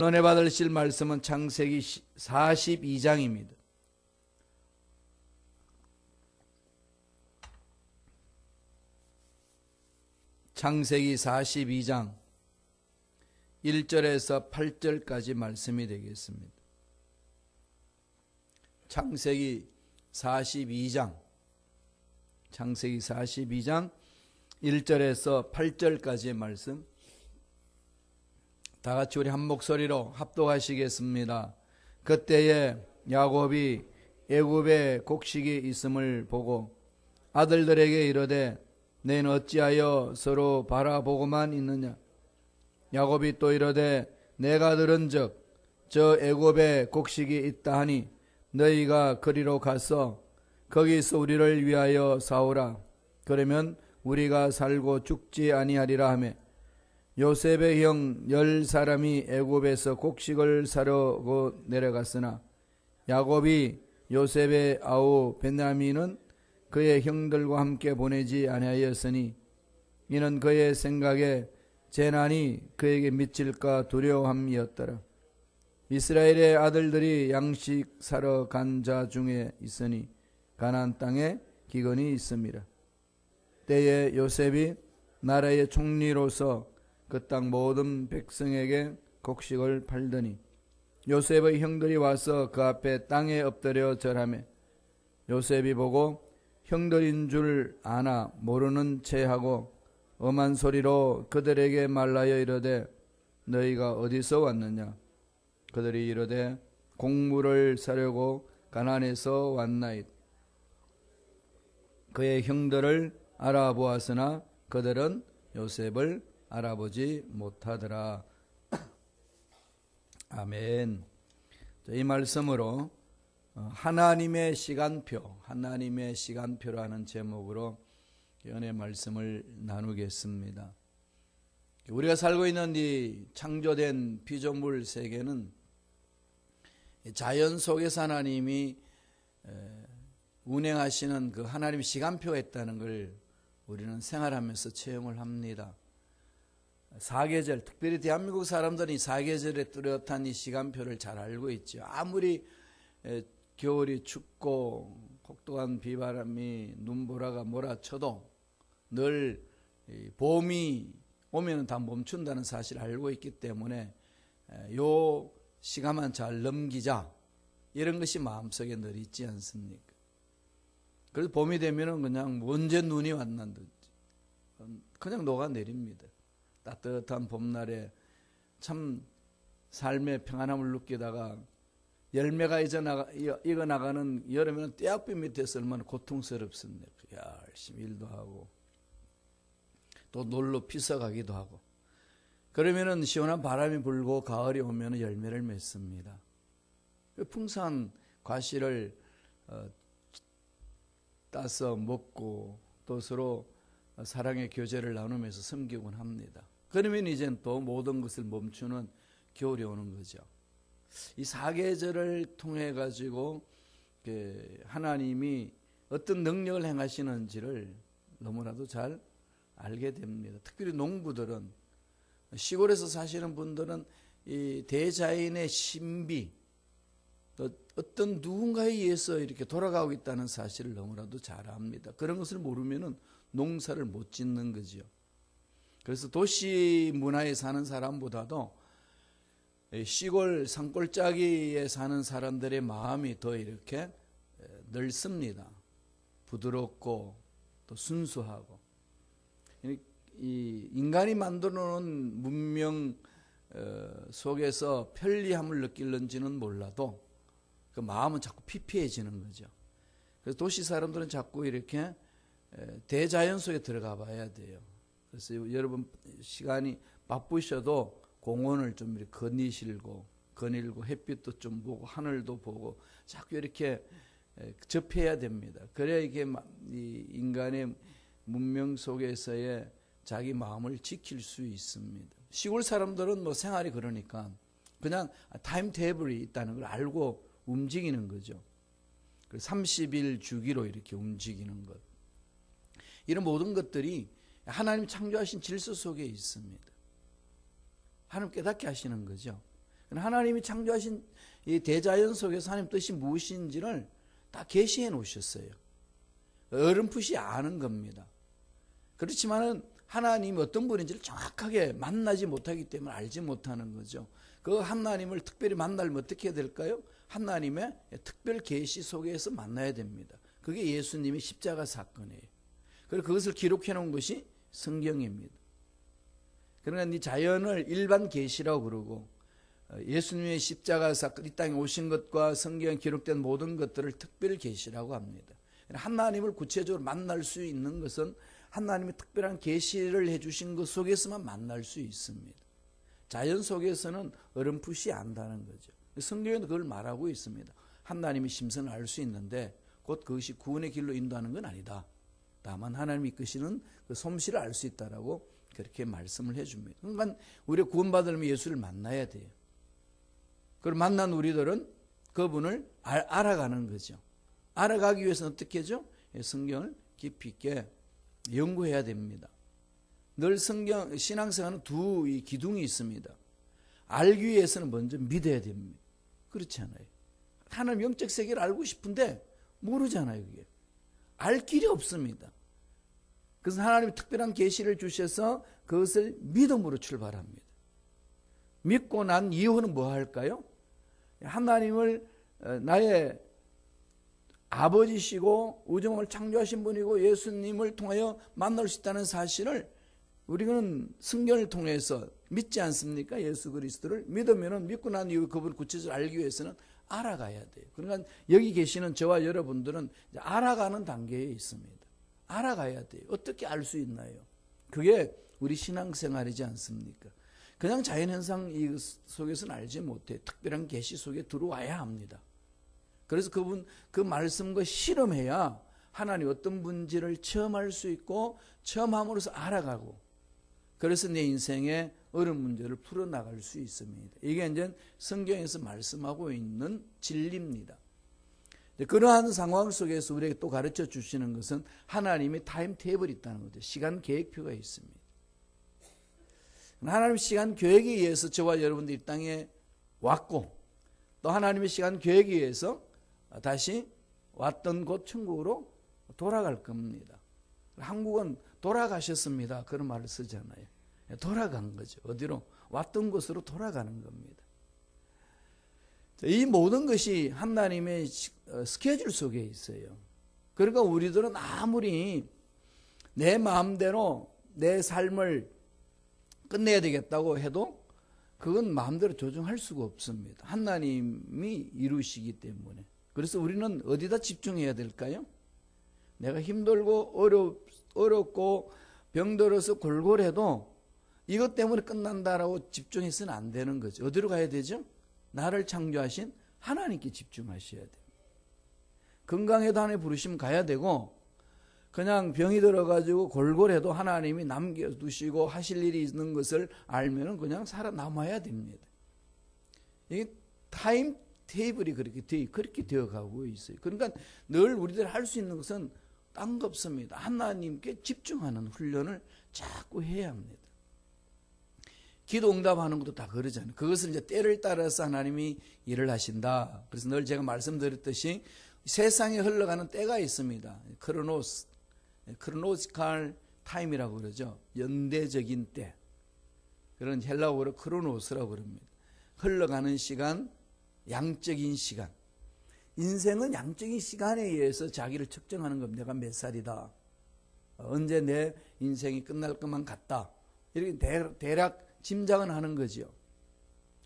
은혜 받으실 말씀은 창세기 42장입니다. 창세기 42장 1절에서 8절까지 말씀이 되겠습니다. 창세기 42장 1절에서 8절까지의 말씀, 다 같이 우리 한 목소리로 합독하시겠습니다. 그때에 야곱이 애굽에 곡식이 있음을 보고 아들들에게 이르되 너희는 어찌하여 서로 바라보고만 있느냐. 야곱이 또 이르되 내가 들은즉 저 애굽에 곡식이 있다 하니 너희가 그리로 가서 거기서 우리를 위하여 사오라. 그러면 우리가 살고 죽지 아니하리라 하며, 요셉의 형 10사람이 애굽에서 곡식을 사려고 내려갔으나 야곱이 요셉의 아우 베냐민은 그의 형들과 함께 보내지 아니하였으니 이는 그의 생각에 재난이 그에게 미칠까 두려움이었더라. 이스라엘의 아들들이 양식 사러 간 자 중에 있으니 가나안 땅에 기근이 있음이라. 때에 요셉이 나라의 총리로서 그 땅 모든 백성에게 곡식을 팔더니 요셉의 형들이 와서 그 앞에 땅에 엎드려 절하며 요셉이 보고 형들인 줄 아나 모르는 체하고 엄한 소리로 그들에게 말하여 이르되 너희가 어디서 왔느냐. 그들이 이르되 곡물을 사려고 가나안에서 왔나이다. 그의 형들을 알아보았으나 그들은 요셉을 알아보지 못하더라. 아멘. 이 말씀으로 하나님의 시간표라는 제목으로 연의 말씀을 나누겠습니다. 우리가 살고 있는 이 창조된 피조물 세계는 자연 속에서 하나님이 운행하시는 그 하나님의 시간표가 있다는 걸 우리는 생활하면서 체험을 합니다. 사계절, 특별히 대한민국 사람들은 이 사계절의 뚜렷한 이 시간표를 잘 알고 있죠. 아무리 겨울이 춥고 혹독한 비바람이 눈보라가 몰아쳐도 늘 봄이 오면 다 멈춘다는 사실을 알고 있기 때문에 요 시간만 잘 넘기자, 이런 것이 마음속에 늘 있지 않습니까? 그래서 봄이 되면은 그냥 언제 눈이 왔는지 그냥 녹아내립니다. 따뜻한 봄날에 참 삶의 평안함을 느끼다가 열매가 익어나가는 여름에는 떼약볕 밑에서 얼마나 고통스럽습니까? 열심히 일도 하고 또 놀러 피서 가기도 하고, 그러면은 시원한 바람이 불고 가을이 오면 열매를 맺습니다. 풍성한 과실을 따서 먹고 또 서로 사랑의 교제를 나누면서 섬기곤 합니다. 그러면 이젠 또 모든 것을 멈추는 겨울이 오는 거죠. 이 사계절을 통해 가지고 하나님이 어떤 능력을 행하시는지를 너무나도 잘 알게 됩니다. 특별히 농부들은, 시골에서 사시는 분들은 이 대자연의 신비, 어떤 누군가에 의해서 이렇게 돌아가고 있다는 사실을 너무나도 잘 압니다. 그런 것을 모르면은 농사를 못 짓는 거죠. 그래서 도시 문화에 사는 사람보다도 시골 산골짜기에 사는 사람들의 마음이 더 이렇게 넓습니다. 부드럽고 또 순수하고. 이 인간이 만들어 놓은 문명 속에서 편리함을 느낄는지는 몰라도 그 마음은 자꾸 피폐해지는 거죠. 그래서 도시 사람들은 자꾸 이렇게 대자연 속에 들어가 봐야 돼요. 그래서 여러분 시간이 바쁘셔도 공원을 좀 이렇게 거닐고 햇빛도 좀 보고 하늘도 보고 자꾸 이렇게 접해야 됩니다. 그래야 이게 이 인간의 문명 속에서의 자기 마음을 지킬 수 있습니다. 시골 사람들은 뭐 생활이 그러니까 그냥 타임 테이블이 있다는 걸 알고 움직이는 거죠. 30일 주기로 이렇게 움직이는 것. 이런 모든 것들이 하나님이 창조하신 질서 속에 있습니다. 하나님 깨닫게 하시는 거죠. 하나님이 창조하신 이 대자연 속에서 하나님 뜻이 무엇인지를 다 계시해 놓으셨어요. 어렴풋이 아는 겁니다. 그렇지만은 하나님이 어떤 분인지를 정확하게 만나지 못하기 때문에 알지 못하는 거죠. 그 하나님을 특별히 만나려면 어떻게 해야 될까요? 하나님의 특별 계시 속에서 만나야 됩니다. 그게 예수님의 십자가 사건이에요. 그리고 그것을 기록해 놓은 것이 성경입니다. 그러니까 이 자연을 일반 계시라고 그러고 예수님의 십자가 사건, 이 땅에 오신 것과 성경에 기록된 모든 것들을 특별 계시라고 합니다. 하나님을 구체적으로 만날 수 있는 것은 하나님의 특별한 계시를 해주신 것 속에서만 만날 수 있습니다. 자연 속에서는 어렴풋이 안다는 거죠. 성경에도 그걸 말하고 있습니다. 하나님의 심성을 알 수 있는데 곧 그것이 구원의 길로 인도하는 건 아니다. 다만 하나님이 이끄시는 그 솜씨를 알 수 있다라고 그렇게 말씀을 해줍니다. 그러니까 우리가 구원받으려면 예수를 만나야 돼요. 그걸 만난 우리들은 그분을 알아가는 거죠. 알아가기 위해서는 어떻게 하죠? 성경을 깊이 있게 연구해야 됩니다. 늘 성경, 신앙생활은 두 기둥이 있습니다. 알기 위해서는 먼저 믿어야 됩니다. 그렇지 않아요? 하나님 영적 세계를 알고 싶은데 모르잖아요. 그게. 알 길이 없습니다. 그래서 하나님이 특별한 계시를 주셔서 그것을 믿음으로 출발합니다. 믿고 난 이후는 뭐 할까요? 하나님을 나의 아버지시고 우주만을 창조하신 분이고 예수님을 통하여 만날 수 있다는 사실을 우리는 성경을 통해서 믿지 않습니까? 예수 그리스도를 믿으면 믿고 난 이후 그분을 구체적으로 알기 위해서는 알아가야 돼요. 그러니까 여기 계시는 저와 여러분들은 알아가는 단계에 있습니다. 알아가야 돼요. 어떻게 알 수 있나요? 그게 우리 신앙생활이지 않습니까? 그냥 자연현상 속에서는 알지 못해. 특별한 계시 속에 들어와야 합니다. 그래서 그분 그 말씀과 실험해야 하나님 어떤 분지를 체험할 수 있고 체험함으로써 알아가고 그래서 내 인생의 어려운 문제를 풀어나갈 수 있습니다. 이게 이제 성경에서 말씀하고 있는 진리입니다. 그러한 상황 속에서 우리에게 또 가르쳐 주시는 것은 하나님의 타임 테이블이 있다는 거죠. 시간 계획표가 있습니다. 하나님의 시간 계획에 의해서 저와 여러분들이 이 땅에 왔고 또 하나님의 시간 계획에 의해서 다시 왔던 곳 천국으로 돌아갈 겁니다. 한국은 돌아가셨습니다. 그런 말을 쓰잖아요. 돌아간 거죠. 어디로? 왔던 곳으로 돌아가는 겁니다. 이 모든 것이 하나님의 스케줄 속에 있어요. 그러니까 우리들은 아무리 내 마음대로 내 삶을 끝내야 되겠다고 해도 그건 마음대로 조정할 수가 없습니다. 하나님이 이루시기 때문에. 그래서 우리는 어디다 집중해야 될까요? 내가 힘들고 어렵고 병들어서 골골해도 이것 때문에 끝난다라고 집중해서는 안 되는 거죠. 어디로 가야 되죠? 나를 창조하신 하나님께 집중하셔야 돼요. 건강해도 하나님 부르시면 가야 되고 그냥 병이 들어가지고 골골해도 하나님이 남겨두시고 하실 일이 있는 것을 알면 그냥 살아남아야 됩니다. 이게 타임 테이블이 그렇게 되어가고 있어요. 그러니까 늘 우리들 할 수 있는 것은 딴 거 없습니다. 하나님께 집중하는 훈련을 자꾸 해야 합니다. 기도 응답하는 것도 다 그러잖아요. 그것은 이제 때를 따라서 하나님이 일을 하신다. 그래서 늘 제가 말씀드렸듯이 세상에 흘러가는 때가 있습니다. 크로노시칼 타임이라고 그러죠. 연대적인 때. 그런 헬라어로 크로노스라고 그럽니다. 흘러가는 시간, 양적인 시간. 인생은 양적인 시간에 의해서 자기를 측정하는 겁니다. 내가 몇 살이다. 언제 내 인생이 끝날 것만 같다. 이렇게 대략 짐작은 하는 거죠.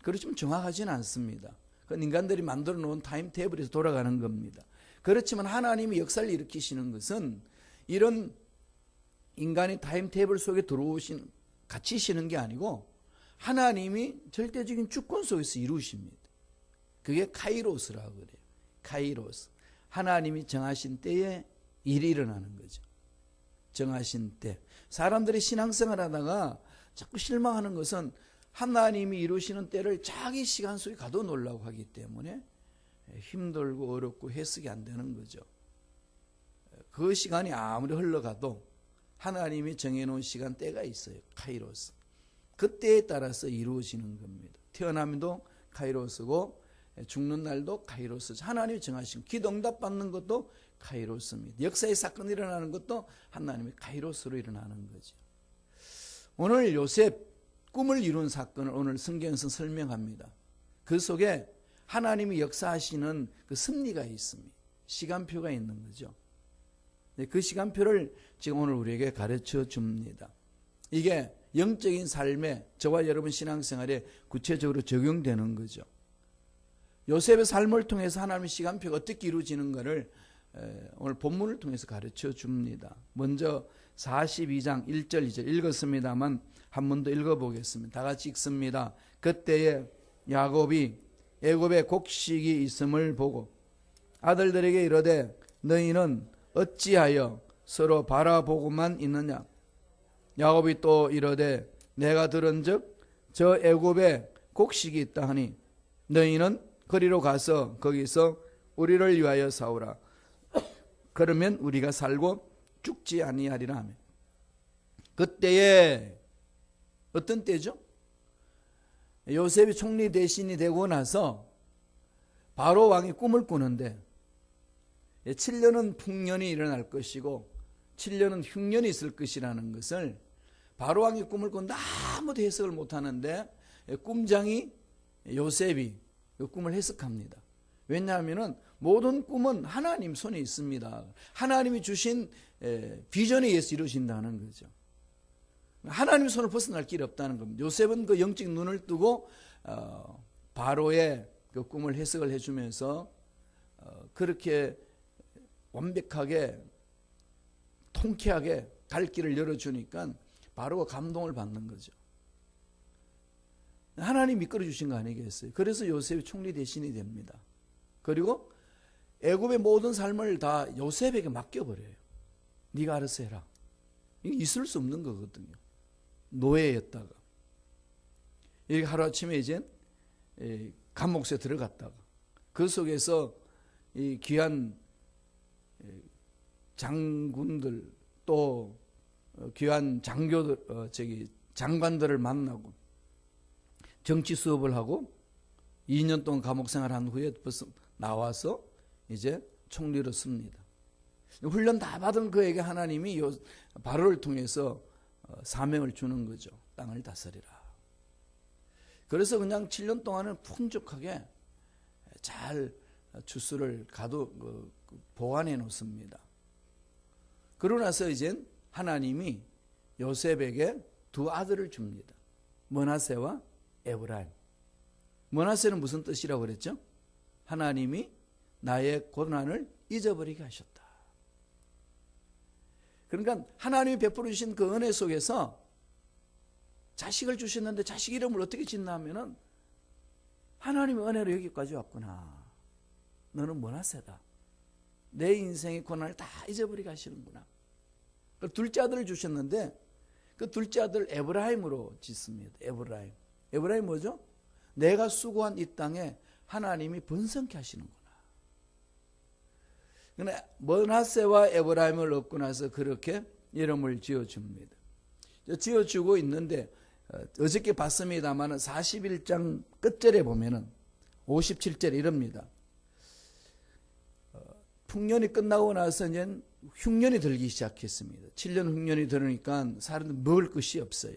그렇지만 정확하지는 않습니다. 그건 인간들이 만들어 놓은 타임 테이블에서 돌아가는 겁니다. 그렇지만 하나님이 역사를 일으키시는 것은 이런 인간의 타임 테이블 속에 갇히시는 게 아니고 하나님이 절대적인 주권 속에서 이루십니다. 그게 카이로스라고 그래요. 카이로스. 하나님이 정하신 때에 일이 일어나는 거죠. 정하신 때. 사람들이 신앙생활 하다가 자꾸 실망하는 것은 하나님이 이루시는 때를 자기 시간 속에 가둬놓으려고 하기 때문에 힘들고 어렵고 해석이 안 되는 거죠. 그 시간이 아무리 흘러가도 하나님이 정해놓은 시간대가 있어요. 카이로스. 그때에 따라서 이루어지는 겁니다. 태어남도 카이로스고 죽는 날도 카이로스. 하나님이 정하신 기도 응답 받는 것도 카이로스입니다. 역사의 사건이 일어나는 것도 하나님의 카이로스로 일어나는 거죠. 오늘 요셉 꿈을 이룬 사건을 오늘 성경에서 설명합니다. 그 속에 하나님이 역사하시는 그 섭리가 있습니다. 시간표가 있는 거죠. 그 시간표를 지금 오늘 우리에게 가르쳐 줍니다. 이게 영적인 삶에 저와 여러분 신앙생활에 구체적으로 적용되는 거죠. 요셉의 삶을 통해서 하나님의 시간표가 어떻게 이루어지는가를 오늘 본문을 통해서 가르쳐 줍니다. 먼저 42장 1절 2절 읽었습니다만 한 번 더 읽어보겠습니다. 다 같이 읽습니다. 그때에 야곱이 애굽에 곡식이 있음을 보고 아들들에게 이르되 너희는 어찌하여 서로 바라보고만 있느냐. 야곱이 또 이르되 내가 들은즉 저 애굽에 곡식이 있다 하니 너희는 거리로 가서 거기서 우리를 위하여 싸우라. 그러면 우리가 살고 죽지 아니하리라 하며. 그때에 어떤 때죠? 요셉이 총리 대신이 되고 나서 바로 왕이 꿈을 꾸는데 7년은 풍년이 일어날 것이고 7년은 흉년이 있을 것이라는 것을 바로 왕이 꿈을 꾼다 아무도 해석을 못하는데 꿈장이 요셉이 그 꿈을 해석합니다. 왜냐하면 모든 꿈은 하나님 손에 있습니다. 하나님이 주신 비전에 의해서 이루어진다는 거죠. 하나님의 손을 벗어날 길이 없다는 겁니다. 요셉은 그 영적 눈을 뜨고 바로의 그 꿈을 해석을 해주면서 그렇게 완벽하게 통쾌하게 갈 길을 열어주니까 바로가 감동을 받는 거죠. 하나님이 이끌어 주신 거 아니겠어요? 그래서 요셉이 총리 대신이 됩니다. 그리고 애굽의 모든 삶을 다 요셉에게 맡겨버려요. 네가 알아서 해라. 이게 있을 수 없는 거거든요. 노예였다가 이렇게 하루아침에 이제 감옥에 들어갔다가 그 속에서 이 귀한 장군들 또 귀한 장관들을 만나고 정치 수업을 하고 2년 동안 감옥 생활한 후에 벌써 나와서 이제 총리로 씁니다. 훈련 다 받은 그에게 하나님이 바로를 통해서 사명을 주는 거죠. 땅을 다스리라. 그래서 그냥 7년 동안은 풍족하게 잘 주수를 보관해 놓습니다. 그러고 나서 이제 하나님이 요셉에게 두 아들을 줍니다. 므낫세와 에브라임. 므낫세는 무슨 뜻이라고 그랬죠? 하나님이 나의 고난을 잊어버리게 하셨다. 그러니까 하나님이 베풀어 주신 그 은혜 속에서 자식을 주셨는데 자식 이름을 어떻게 짓나 하면은 하나님의 은혜로 여기까지 왔구나. 너는 므낫세다. 내 인생의 고난을 다 잊어버리게 하시는구나. 둘째 아들을 주셨는데 그 둘째 아들 에브라임으로 짓습니다. 에브라임. 에브라임 뭐죠? 내가 수고한 이 땅에 하나님이 번성케 하시는구나. 그런데 므낫세와 에브라임을 얻고 나서 그렇게 이름을 지어줍니다. 지어주고 있는데 어저께 봤습니다만 41장 끝절에 보면은 57절에 이럽니다. 풍년이 끝나고 나서 이제 흉년이 들기 시작했습니다. 7년 흉년이 들으니까 사람들 먹을 것이 없어요.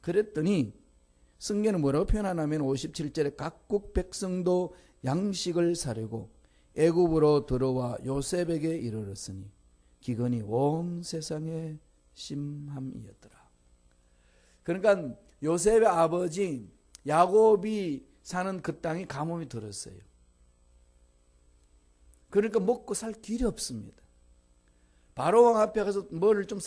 그랬더니 성경은 뭐라고 표현하냐면 57절에 각국 백성도 양식을 사려고 애굽으로 들어와 요셉에게 이르렀으니 기근이 온 세상에 심함이었더라. 그러니까 요셉의 아버지 야곱이 사는 그 땅이 가뭄이 들었어요. 그러니까 먹고 살 길이 없습니다. 바로 왕 앞에 가서 뭐를 좀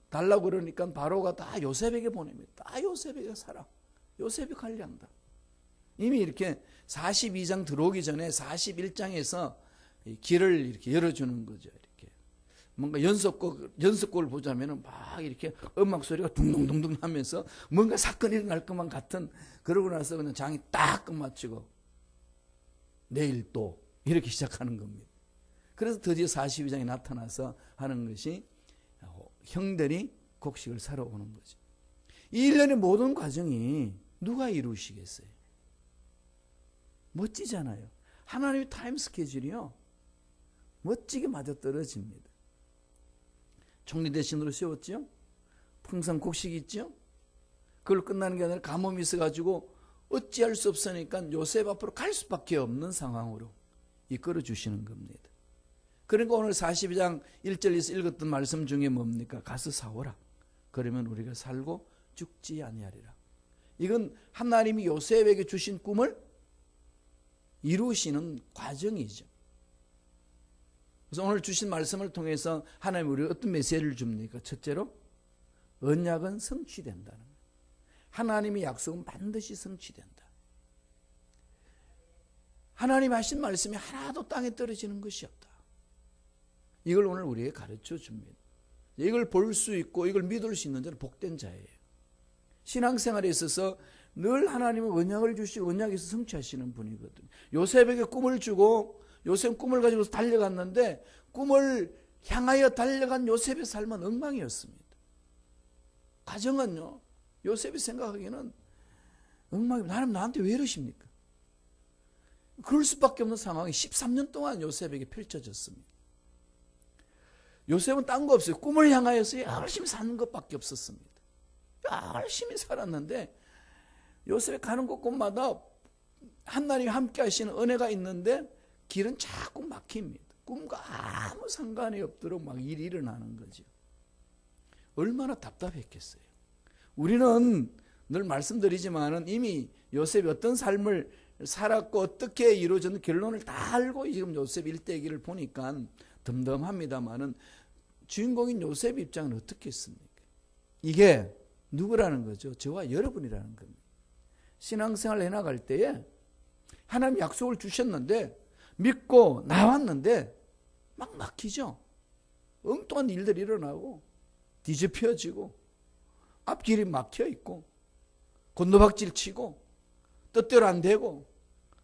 달라고 그러니까 바로가 다 요셉에게 보냅니다. 다 요셉에게 사라. 요셉이 관리한다. 이미 이렇게 42장 들어오기 전에 41장에서 길을 이렇게 열어주는 거죠. 이렇게 뭔가 연속곡을 보자면은 막 이렇게 음악 소리가 둥둥둥둥 하면서 뭔가 사건이 일어날 것만 같은, 그러고 나서 그냥 장이 딱 끝마치고 내일 또 이렇게 시작하는 겁니다. 그래서 드디어 42장에 나타나서 하는 것이 형들이 곡식을 사러 오는 거죠. 이 일련의 모든 과정이 누가 이루시겠어요? 멋지잖아요. 하나님의 타임 스케줄이요, 멋지게 맞아떨어집니다. 총리 대신으로 세웠죠. 풍성 곡식이 있죠. 그걸 끝나는 게 아니라 가뭄이 있어가지고 어찌할 수 없으니까 요셉 앞으로 갈 수밖에 없는 상황으로 이끌어 주시는 겁니다. 그러니까 오늘 42장 1절에서 읽었던 말씀 중에 뭡니까? 가서 사오라. 그러면 우리가 살고 죽지 아니하리라. 이건 하나님이 요셉에게 주신 꿈을 이루시는 과정이죠. 그래서 오늘 주신 말씀을 통해서 하나님이 우리가 어떤 메시지를 줍니까? 첫째로 언약은 성취된다는 거예요. 하나님의 약속은 반드시 성취된다. 하나님 하신 말씀이 하나도 땅에 떨어지는 것이 없다. 이걸 오늘 우리에게 가르쳐 줍니다. 이걸 볼 수 있고 이걸 믿을 수 있는 자는 복된 자예요. 신앙생활에 있어서 늘 하나님은 언약을 주시고 언약에서 성취하시는 분이거든요. 요셉에게 꿈을 주고 요셉 꿈을 가지고 달려갔는데 꿈을 향하여 달려간 요셉의 삶은 엉망이었습니다. 가정은요, 요셉이 생각하기에는 엉망이고 하나님 나한테 왜 이러십니까? 그럴 수밖에 없는 상황이 13년 동안 요셉에게 펼쳐졌습니다. 요셉은 딴 거 없어요. 꿈을 향하여서 열심히 사는 것밖에 없었습니다. 열심히 살았는데 요셉이 가는 곳곳마다 하나님이 함께 하시는 은혜가 있는데 길은 자꾸 막힙니다. 꿈과 아무 상관이 없도록 막 일이 일어나는 거죠. 얼마나 답답했겠어요. 우리는 늘 말씀드리지만은 이미 요셉이 어떤 삶을 살았고 어떻게 이루어졌는 결론을 다 알고 지금 요셉 일대기를 보니까 덤덤합니다만은 주인공인 요셉 입장은 어떻겠습니까? 이게 누구라는 거죠? 저와 여러분이라는 겁니다. 신앙생활 해나갈 때에 하나님 약속을 주셨는데 믿고 나왔는데 막 막히죠. 엉뚱한 일들이 일어나고 뒤집혀지고 앞길이 막혀있고 곤도박질 치고 뜻대로 안 되고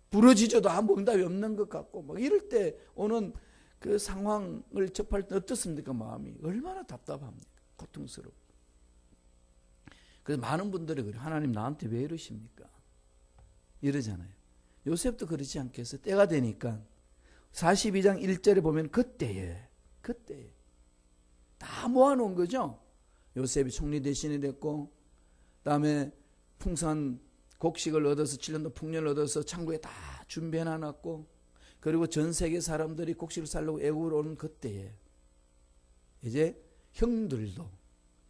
부러지져도 아무 응답이 없는 것 같고 막 이럴 때 오는 그 상황을 접할 때 어떻습니까? 마음이 얼마나 답답합니까? 고통스럽고. 그래서 많은 분들이 그래요. 하나님 나한테 왜 이러십니까? 이러잖아요. 요셉도 그러지 않겠어요? 때가 되니까 42장 1절에 보면 그때에 다 모아놓은 거죠. 요셉이 총리 대신이 됐고 그다음에 풍성한 곡식을 얻어서 7년도 풍년을 얻어서 창고에 다 준비해놨고 그리고 전 세계 사람들이 곡식을 살려고 애국으로 오는 그때에 이제 형들도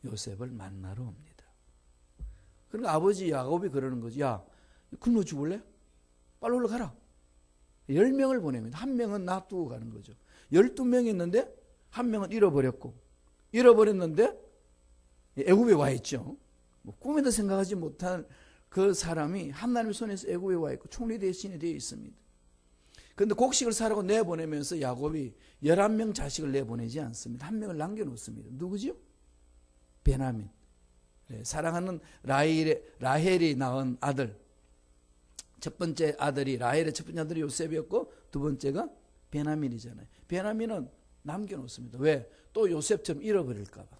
요셉을 만나러 옵니다. 그러니까 아버지 야곱이 그러는 거지. 야, 굶어 죽을래? 빨리 올라가라. 10명을 보냅니다. 한 명은 놔두고 가는 거죠. 12명이 있는데 한 명은 잃어버렸는데 애굽에 와 있죠. 뭐 꿈에도 생각하지 못한 그 사람이 하나님의 손에서 애굽에 와 있고 총리 대신이 되어 있습니다. 그런데 곡식을 사라고 내보내면서 야곱이 11명 자식을 내보내지 않습니다. 한 명을 남겨놓습니다. 누구죠? 베냐민. 사랑하는 라헬이 낳은 아들. 첫 번째 아들이 라헬의 첫 번째 아들이 요셉이었고 두 번째가 베냐민이잖아요. 베냐민은 남겨놓습니다. 왜? 또 요셉처럼 잃어버릴까 봐.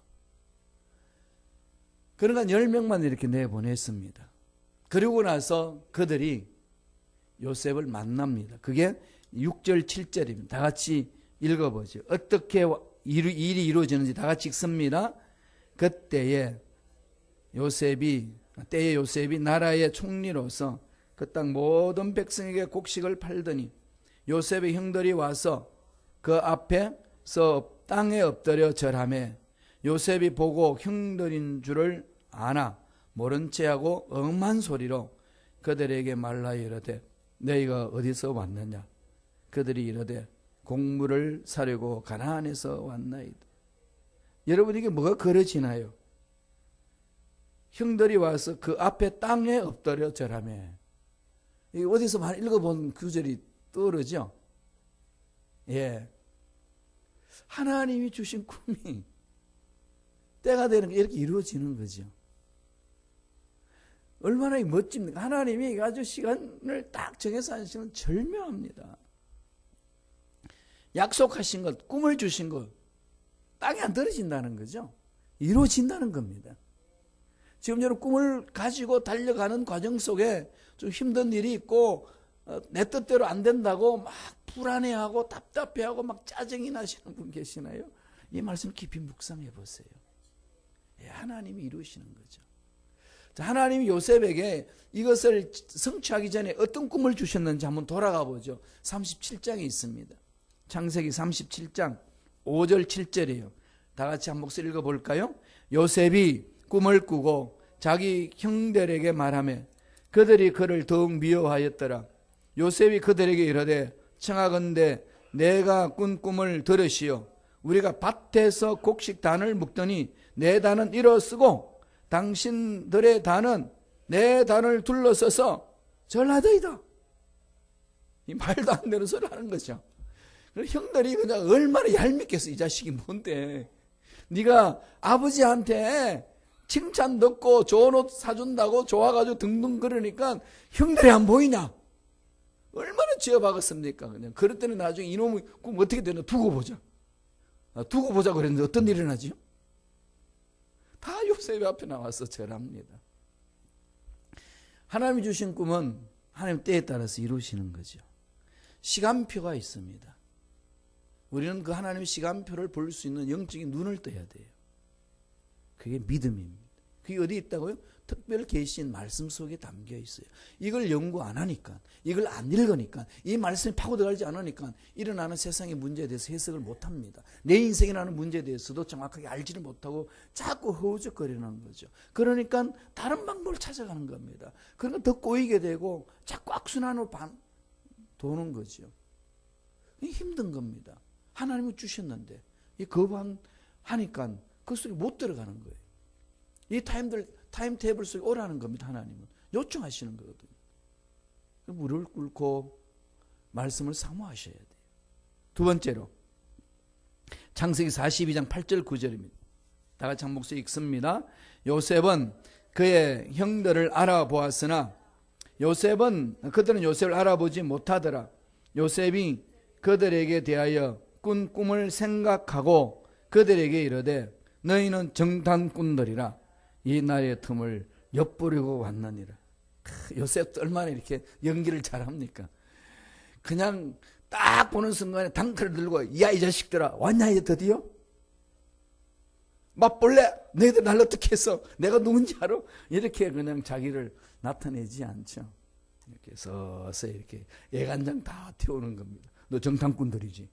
그러니까 10명만 이렇게 내보냈습니다. 그리고 나서 그들이 요셉을 만납니다. 그게 6절 7절입니다. 다 같이 읽어보죠. 어떻게 일이 이루어지는지 다 같이 읽습니다. 그때에 요셉이 나라의 총리로서 그 땅 모든 백성에게 곡식을 팔더니 요셉의 형들이 와서 그 앞에서 땅에 엎드려 절하매 요셉이 보고 형들인 줄을 아나 모른 체하고 엄한 소리로 그들에게 말하여 이르되 너희가 어디서 왔느냐? 그들이 이르되 곡물을 사려고 가나안에서 왔나이다. 여러분 이게 뭐가 그러지나요? 형들이 와서 그 앞에 땅에 엎드려 절하매. 이게 어디서 많이 읽어본 구절이 떠오르죠? 예. 하나님이 주신 꿈이 때가 되는 게 이렇게 이루어지는 거죠. 얼마나 멋집니까? 하나님이 아주 시간을 딱 정해서 하시는 절묘합니다. 약속하신 것, 꿈을 주신 것, 땅에 안 떨어진다는 거죠. 이루어진다는 겁니다. 지금 여러분 꿈을 가지고 달려가는 과정 속에 좀 힘든 일이 있고 내 뜻대로 안 된다고 막 불안해하고 답답해하고 막 짜증이 나시는 분 계시나요? 이 말씀 깊이 묵상해 보세요. 하나님이 이루시는 거죠. 하나님이 요셉에게 이것을 성취하기 전에 어떤 꿈을 주셨는지 한번 돌아가 보죠. 37장에 있습니다. 창세기 37장 5절 7절이에요. 다 같이 한 목소리 읽어볼까요? 요셉이 꿈을 꾸고 자기 형들에게 말하며 그들이 그를 더욱 미워하였더라. 요셉이 그들에게 이르되 청하건대 내가 꾼 꿈을 들으시오. 우리가 밭에서 곡식 단을 묶더니 내 단은 일어서고 당신들의 단은 내 단을 둘러서서 절하더이다. 이 말도 안 되는 소리를 하는 거죠. 형들이 그냥 얼마나 얄밉겠어. 이 자식이 뭔데. 네가 아버지한테 칭찬 듣고 좋은 옷 사준다고 좋아가지고 등등 그러니까 형들이 안 보이냐. 얼마나 쥐어박았습니까. 그냥 그럴 때는 나중에 이놈의 꿈 어떻게 되나 두고 보자. 두고 보자 그랬는데 어떤 일이 나지요? 다 요셉 앞에 나와서 절합니다. 하나님이 주신 꿈은 하나님 때에 따라서 이루시는 거죠. 시간표가 있습니다. 우리는 그 하나님의 시간표를 볼 수 있는 영적인 눈을 떠야 돼요. 그게 믿음입니다. 그게 어디 있다고요? 특별 계신 말씀 속에 담겨 있어요. 이걸 연구 안 하니까, 이걸 안 읽으니까, 이 말씀이 파고들어가지 않으니까 일어나는 세상의 문제에 대해서 해석을 못합니다. 내 인생이라는 문제에 대해서도 정확하게 알지를 못하고 자꾸 허우적거리는 거죠. 그러니까 다른 방법을 찾아가는 겁니다. 그러니까 더 꼬이게 되고 자꾸 악순환으로 도는 거죠. 힘든 겁니다. 하나님이 주셨는데 이 거부하니까 그 속에 못 들어가는 거예요. 이 타임테이블 속에 오라는 겁니다. 하나님은 요청하시는 거거든요. 무릎을 꿇고 말씀을 사모하셔야 돼요. 두 번째로 창세기 42장 8절 9절입니다. 다 같이 한 목소리 읽습니다. 요셉은 그의 형들을 알아보았으나 그들은 요셉을 알아보지 못하더라. 요셉이 그들에게 대하여 꾼 꿈을 생각하고 그들에게 이르되 너희는 정탐꾼들이라 이 나의 틈을 엿부리고 왔느니라. 요셉도 얼마나 이렇게 연기를 잘합니까? 그냥 딱 보는 순간에 당크를 들고 야 이 자식들아 왔냐 이제 드디어? 맛볼래? 너희들 날 어떻게 했어? 내가 누군지 알아? 이렇게 그냥 자기를 나타내지 않죠. 이렇게 서서히 이렇게 애간장 다 태우는 겁니다. 너 정탐꾼들이지.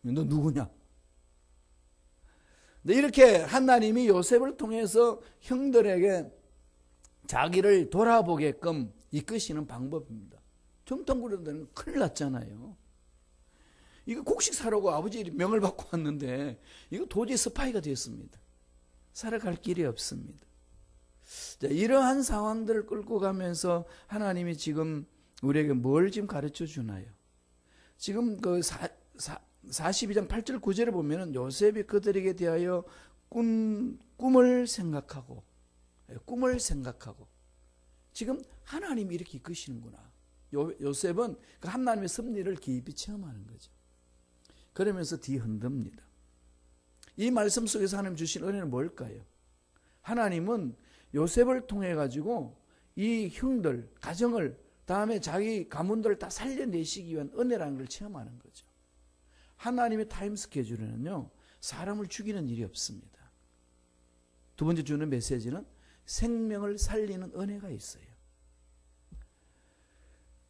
너 누구냐? 근데 이렇게 하나님이 요셉을 통해서 형들에게 자기를 돌아보게끔 이끄시는 방법입니다. 정탐꾼들은 큰일 났잖아요. 이거 곡식 사려고 아버지 명을 받고 왔는데 이거 도저히 스파이가 됐습니다. 살아갈 길이 없습니다. 자, 이러한 상황들을 끌고 가면서 하나님이 지금 우리에게 뭘 지금 가르쳐 주나요? 지금 그 42장 8절 9절에 보면은 요셉이 그들에게 대하여 꿈을 생각하고 지금 하나님이 이렇게 이끄시는구나. 요셉은 그 하나님의 섭리를 깊이 체험하는 거죠. 그러면서 뒤흔듭니다. 이 말씀 속에서 하나님 주신 은혜는 뭘까요? 하나님은 요셉을 통해 가지고 이 형들, 가정을 다음에 자기 가문들을 다 살려내시기 위한 은혜라는 걸 체험하는 거죠. 하나님의 타임 스케줄에는요, 사람을 죽이는 일이 없습니다. 두 번째 주는 메시지는 생명을 살리는 은혜가 있어요.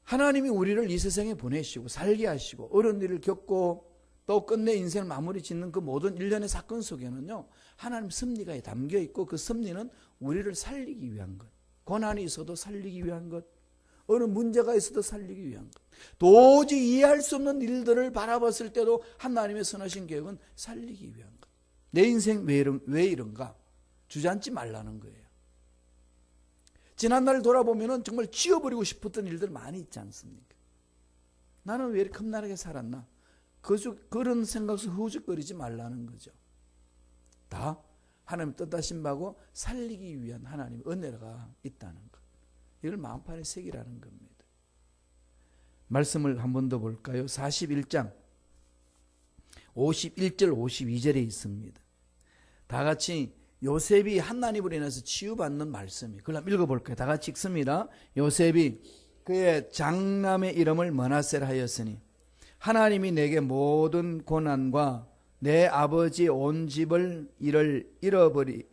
하나님이 우리를 이 세상에 보내시고 살게 하시고 어려운 일을 겪고 또 끝내 인생을 마무리 짓는 그 모든 일련의 사건 속에는요, 하나님 섭리가 담겨 있고 그 섭리는 우리를 살리기 위한 것, 고난이 있어도 살리기 위한 것, 어느 문제가 있어도 살리기 위한 것, 도저히 이해할 수 없는 일들을 바라봤을 때도 하나님의 선하신 계획은 살리기 위한 것. 내 인생 왜 이런가? 주저앉지 말라는 거예요. 지난날을 돌아보면 정말 지워버리고 싶었던 일들 많이 있지 않습니까? 나는 왜 이렇게 험난하게 살았나? 그런 생각에서 후죽거리지 말라는 거죠. 다 하나님 뜻하신 바고 살리기 위한 하나님의 은혜가 있다는 것. 이걸 마음판에 새기라는 겁니다. 말씀을 한 번 더 볼까요? 41장 51절 52절에 있습니다. 다 같이 요셉이 하나님으로 인해서 치유받는 말씀이. 그럼 읽어볼까요? 다 같이 읽습니다. 요셉이 그의 장남의 이름을 므낫세라 하였으니 하나님이 내게 모든 고난과 내 아버지 온 집을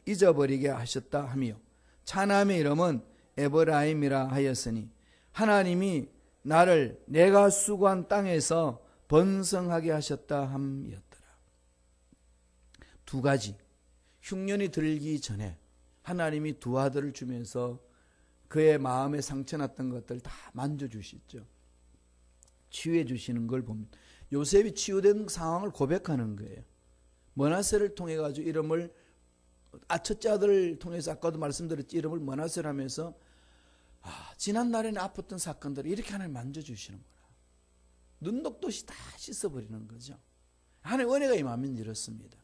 잊어버리게 하셨다 하며 차남의 이름은 에브라임이라 하였으니 하나님이 나를 내가 수고한 땅에서 번성하게 하셨다 함이었더라. 두 가지, 흉년이 들기 전에 하나님이 두 아들을 주면서 그의 마음에 상처났던 것들 다 만져주시죠. 치유해 주시는 걸 보면 요셉이 치유된 상황을 고백하는 거예요. 므낫세를 통해 가지고 이름을 첫째 아들을 통해서 아까도 말씀드렸지 이름을 므낫세를 하면서 지난 날에는 아팠던 사건들을 이렇게 하나님 만져주시는구나. 눈독도시 다 씻어버리는 거죠. 하나님의 은혜가 임하면 이렇습니다.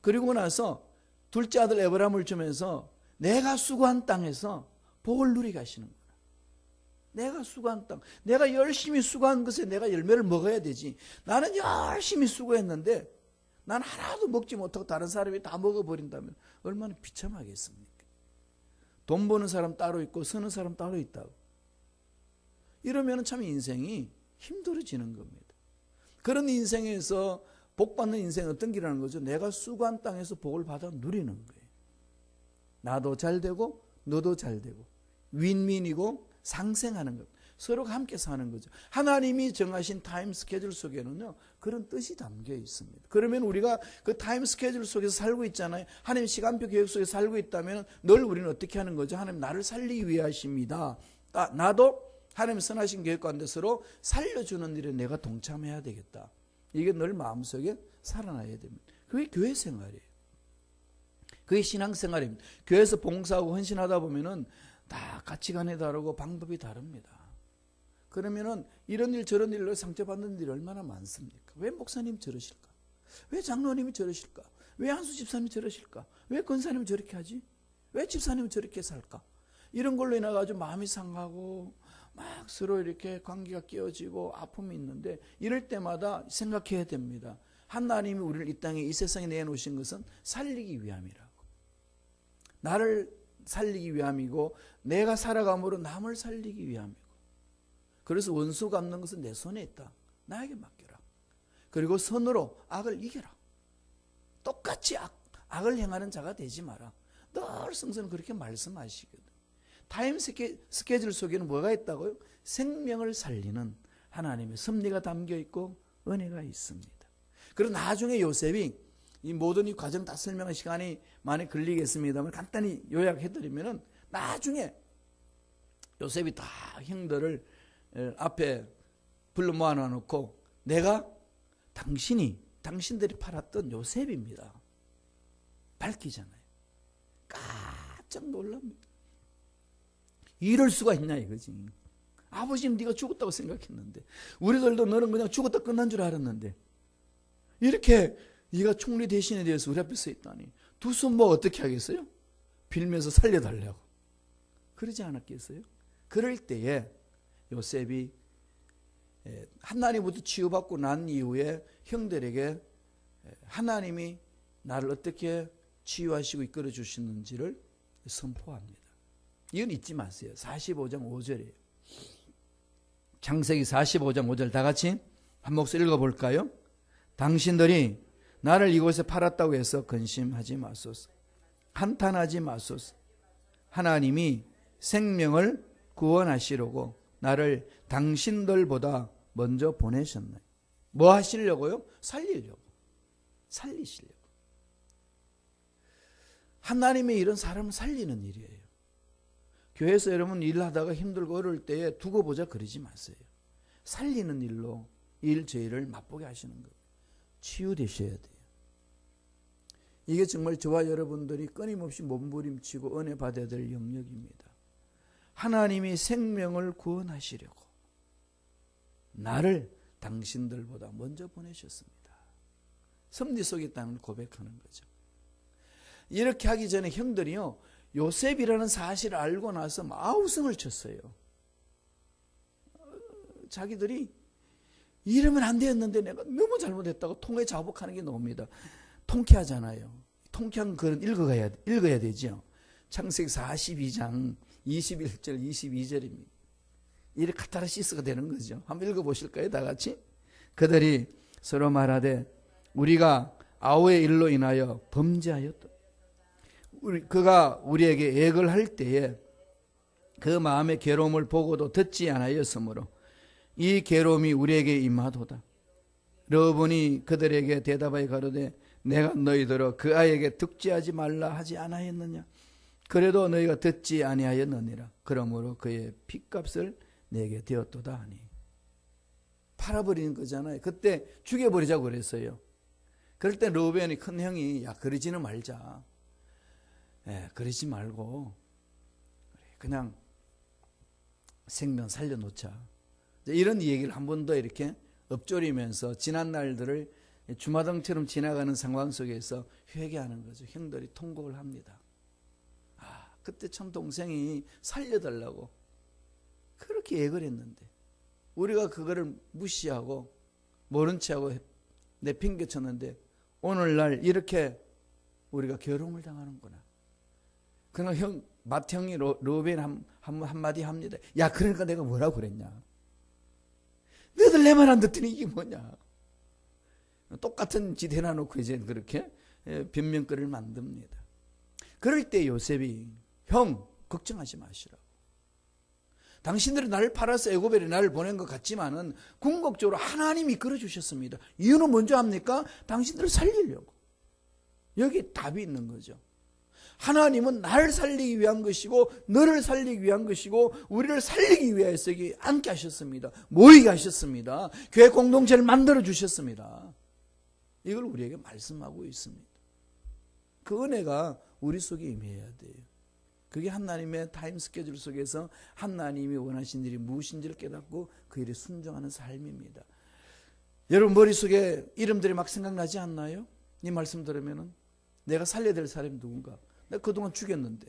그리고 나서 둘째 아들 에브라임을 주면서 내가 수고한 땅에서 복을 누리게 하시는 거예요. 내가 수고한 땅, 내가 열심히 수고한 것에 내가 열매를 먹어야 되지. 나는 열심히 수고했는데 난 하나도 먹지 못하고 다른 사람이 다 먹어버린다면 얼마나 비참하겠습니까? 돈 버는 사람 따로 있고 쓰는 사람 따로 있다고. 이러면 참 인생이 힘들어지는 겁니다. 그런 인생에서 복 받는 인생은 어떤 길이라는 거죠? 내가 수고한 땅에서 복을 받아 누리는 거예요. 나도 잘 되고 너도 잘 되고 윈윈이고 상생하는 것. 서로가 함께 사는 거죠. 하나님이 정하신 타임 스케줄 속에는요, 그런 뜻이 담겨 있습니다. 그러면 우리가 그 타임 스케줄 속에서 살고 있잖아요. 하나님 시간표 계획 속에서 살고 있다면 늘 우리는 어떻게 하는 거죠? 하나님 나를 살리기 위해 하십니다. 나도 하나님 선하신 계획 가운데 서로 살려주는 일에 내가 동참해야 되겠다. 이게 늘 마음속에 살아나야 됩니다. 그게 교회 생활이에요. 그게 신앙생활입니다. 교회에서 봉사하고 헌신하다 보면은 다 가치관이 다르고 방법이 다릅니다. 그러면은 이런 일 저런 일로 상처받는 일이 얼마나 많습니까? 왜 목사님 저러실까? 왜 장로님이 저러실까? 왜 한수 집사님이 저러실까? 왜 권사님이 저렇게 하지? 왜 집사님이 저렇게 살까? 이런 걸로 인해 가지고 마음이 상하고 막 서로 이렇게 관계가 깨어지고 아픔이 있는데 이럴 때마다 생각해야 됩니다. 하나님이 우리를 이 땅에 이 세상에 내놓으신 것은 살리기 위함이라고. 나를 살리기 위함이고 내가 살아감으로 남을 살리기 위함이고. 그래서 원수 갚는 것은 내 손에 있다. 나에게 맡겨라. 그리고 선으로 악을 이겨라. 똑같이 악을 행하는 자가 되지 마라. 늘 성서는 그렇게 말씀하시거든. 타임 스케줄 속에는 뭐가 있다고요? 생명을 살리는 하나님의 섭리가 담겨 있고 은혜가 있습니다. 그리고 나중에 요셉이 이 모든 이 과정 다 설명할 시간이 많이 걸리겠습니다만 간단히 요약해드리면은 나중에 요셉이 다 형들을 앞에 불러 모아놓고 내가 당신들이 팔았던 요셉입니다. 밝히잖아요. 깜짝 놀랍니다. 이럴 수가 있냐 이거지. 아버지는 네가 죽었다고 생각했는데 우리들도 너는 그냥 죽었다 끝난 줄 알았는데 이렇게 네가 총리 대신에 대해서 우리 앞에 서 있다니 두 손 뭐 어떻게 하겠어요? 빌면서 살려달라고 그러지 않았겠어요? 그럴 때에 요셉이 하나님부터 치유받고 난 이후에 형들에게 하나님이 나를 어떻게 치유하시고 이끌어 주시는지를 선포합니다. 이건 잊지 마세요. 45장 5절이에요. 창세기 45장 5절 다 같이 한 목소리 읽어볼까요? 당신들이 나를 이곳에 팔았다고 해서 근심하지 마소서. 한탄하지 마소서. 하나님이 생명을 구원하시려고 나를 당신들보다 먼저 보내셨나요? 뭐 하시려고요? 살리려고. 살리시려고. 하나님의 일은 사람을 살리는 일이에요. 교회에서 여러분 일하다가 힘들고 어려울 때에 두고 보자 그러지 마세요. 살리는 일로 저희를 맛보게 하시는 거예요. 치유되셔야 돼요. 이게 정말 저와 여러분들이 끊임없이 몸부림치고 은혜 받아야 될 영역입니다. 하나님이 생명을 구원하시려고 나를 당신들보다 먼저 보내셨습니다. 섭리 속에 있다는 걸 고백하는 거죠. 이렇게 하기 전에 형들이요 요셉이라는 사실을 알고 나서 아우성을 쳤어요. 자기들이 이러면 안 되었는데 내가 너무 잘못했다고 통해 자복하는 게 나옵니다. 통쾌하잖아요. 통쾌한 글은 읽어야 되죠. 창세기 42장 21절 22절입니다. 이게 카타르시스가 되는 거죠. 한번 읽어보실까요? 다 같이. 그들이 서로 말하되 우리가 아우의 일로 인하여 범죄하였다. 그가 우리에게 애걸 할 때에 그 마음의 괴로움을 보고도 듣지 아니하였으므로 이 괴로움이 우리에게 임하도다. 르브온이 그들에게 대답하여 가로되 내가 너희들어 그 아이에게 득죄하지 말라 하지 아니하였느냐. 그래도 너희가 듣지 아니하였느니라. 그러므로 그의 핏값을 내게 되었도다 하니. 팔아버리는 거잖아요. 그때 죽여버리자고 그랬어요. 그럴 때 르브온이 큰 형이 야 그러지는 말자. 그러지 말고 그냥 생명 살려놓자. 이런 얘기를 한 번 더 이렇게 엎조리면서 지난 날들을 주마등처럼 지나가는 상황 속에서 회개하는 거죠. 형들이 통곡을 합니다. 그때 참 동생이 살려달라고 그렇게 애걸 했는데 우리가 그거를 무시하고 모른 체하고 내팽개쳤는데 오늘날 이렇게 우리가 괴로움을 당하는구나. 그러나 맏형이 르브온 한마디 합니다. 야 그러니까 내가 뭐라고 그랬냐. 너희들 내 말 안 듣더니 이게 뭐냐. 똑같은 짓 해놔놓고 이제 그렇게 변명거리를 만듭니다. 그럴 때 요셉이 형 걱정하지 마시라고. 당신들이 나를 팔아서 애고벨에 나를 보낸 것 같지만은 궁극적으로 하나님이 이끌어주셨습니다. 이유는 뭔지 압니까? 당신들을 살리려고. 여기 답이 있는 거죠. 하나님은 나를 살리기 위한 것이고 너를 살리기 위한 것이고 우리를 살리기 위해서 함께 하셨습니다. 모이게 하셨습니다. 교회 공동체를 만들어 주셨습니다. 이걸 우리에게 말씀하고 있습니다. 그 은혜가 우리 속에 임해야 돼요. 그게 하나님의 타임 스케줄 속에서 하나님이 원하신 일이 무엇인지를 깨닫고 그 일에 순종하는 삶입니다. 여러분 머릿속에 이름들이 막 생각나지 않나요? 이 말씀 들으면은 내가 살려야 될 사람이 누군가? 내가 그동안 죽였는데,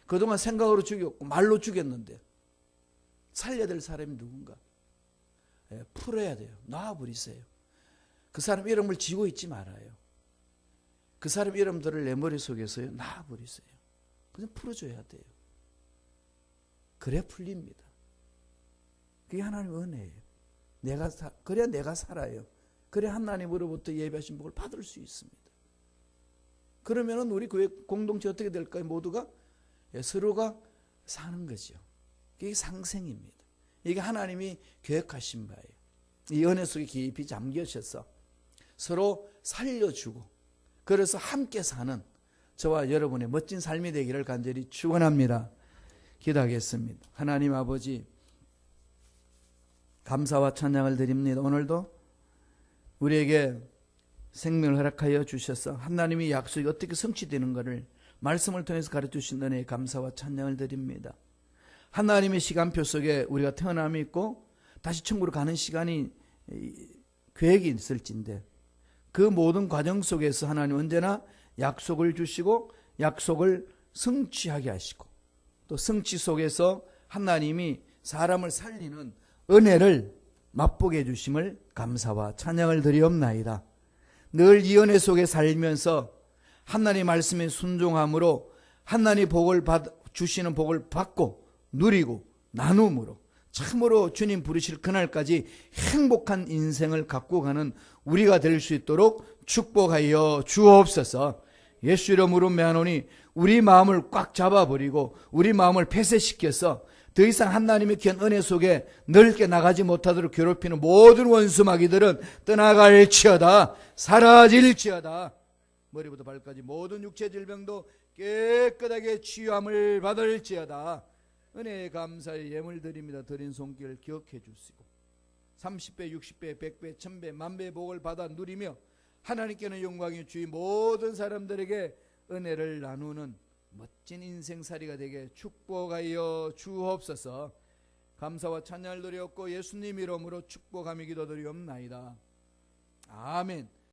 그동안 생각으로 죽였고 말로 죽였는데 살려야 될 사람이 누군가? 풀어야 돼요. 놔버리세요. 그 사람 이름을 지고 있지 말아요. 그 사람 이름들을 내 머릿속에서요 놔버리세요. 그냥 풀어줘야 돼요. 그래야 풀립니다. 그게 하나님의 은혜예요. 그래야 내가 살아요. 그래야 하나님으로부터 예비하신 복을 받을 수 있습니다. 그러면은 우리 교회 공동체 어떻게 될까요? 모두가 서로가 사는 거죠. 이게 상생입니다. 이게 하나님이 계획하신 바예요. 이 은혜 속에 깊이 잠기셔서 서로 살려주고 그래서 함께 사는 저와 여러분의 멋진 삶이 되기를 간절히 축원합니다. 기도하겠습니다. 하나님 아버지 감사와 찬양을 드립니다. 오늘도 우리에게 생명을 허락하여 주셔서 하나님의 약속이 어떻게 성취되는가를 말씀을 통해서 가르쳐주신 은혜에 감사와 찬양을 드립니다. 하나님의 시간표 속에 우리가 태어남이 있고 다시 천국으로 가는 시간이 계획이 있을진데 그 모든 과정 속에서 하나님 언제나 약속을 주시고 약속을 성취하게 하시고 또 성취 속에서 하나님이 사람을 살리는 은혜를 맛보게 해주심을 감사와 찬양을 드리옵나이다. 늘 이 은혜 속에 살면서 하나님 말씀에 순종함으로 하나님 복을 주시는 복을 받고 누리고 나눔으로 참으로 주님 부르실 그날까지 행복한 인생을 갖고 가는 우리가 될 수 있도록 축복하여 주옵소서. 예수 이름으로 매하노니 우리 마음을 꽉 잡아버리고 우리 마음을 폐쇄시켜서 더 이상 하나님의 귀한 은혜 속에 넓게 나가지 못하도록 괴롭히는 모든 원수 마귀들은 떠나갈지어다. 사라질지어다. 머리부터 발까지 모든 육체 질병도 깨끗하게 치유함을 받을지어다. 은혜에 감사의 예물 드립니다. 드린 손길 기억해 주시고 30배, 60배, 100배, 1000배, 만배의 복을 받아 누리며 하나님께는 영광이 주의 모든 사람들에게 은혜를 나누는 멋진 인생살이가 되게 축복하여 주옵소서. 감사와 찬양을 드렸고 예수님 이름으로 축복하며 기도드리옵나이다. 아멘.